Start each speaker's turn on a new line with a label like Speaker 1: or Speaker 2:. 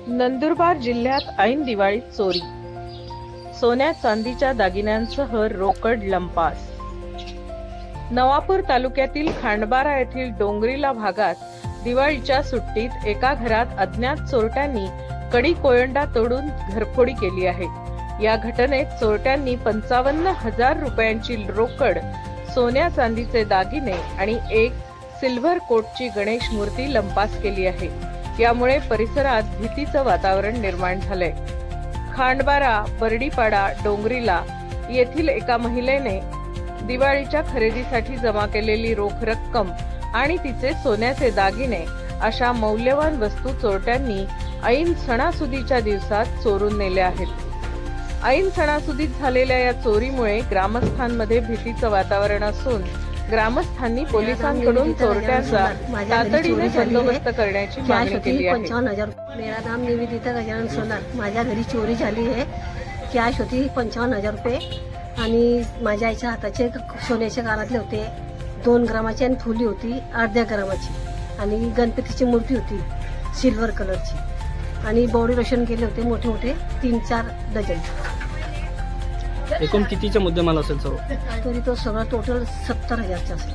Speaker 1: नंदुरबार जिल्ह्यात ऐन दिवाळीत चोरी, सोन्या चांदीच्या दागिन्यांसह रोकड लंपास। नवापूर तालुक्यातील खांडबारा येथील डोंगरीला भागात दिवाळीच्या सुट्टीत एका घरात अज्ञात चोरट्यांनी कडी कोयंडा तोडून घरफोडी केली आहे। या घटनेत चोरट्यांनी 55,000 रुपयांची रोकड, सोन्या चांदीचे दागिने आणि एक सिल्व्हर कोटची गणेश मूर्ती लंपास केली आहे। यामुळे परिसरात भीतीचं वातावरण निर्माण झालंय। खांडबारा, बर्डीपाडा, डोंगरीला येथील एका महिलेने दिवाळीच्या खरेदीसाठी जमा केलेली रोख रक्कम आणि तिचे सोन्याचे दागिने अशा मौल्यवान वस्तू चोरट्यांनी ऐन सणासुदीच्या दिवसात चोरून नेल्या आहेत। ऐन सणासुदीत झालेल्या या चोरीमुळे ग्रामस्थांमध्ये भीतीचं वातावरण असून ग्रामस्थांनी पोलिसांकडून चोरट्यांचा तातडीने बंदोबस्त करण्याची मागणी केली आहे।
Speaker 2: 55,000। मेरा नाम निवेदिता गजानन सोनार। माझ्या घरी चोरी झाली आहे। कॅश होती 55,000 रुपये आणि माझ्या आईच्या हाताचे सोन्याचे कानातले होते, 2 ग्रामाची आणि फुली होती 1/2 ग्रामाची आणि गणपतीची मूर्ती होती सिल्वर कलरची आणि बॉडी लोशन केले होते मोठे मोठे 3-4 डझन।
Speaker 3: एकूण कितीचा मुद्देमाल असेल सर्व?
Speaker 2: तरी तो सगळा टोटल 70,000चा असेल।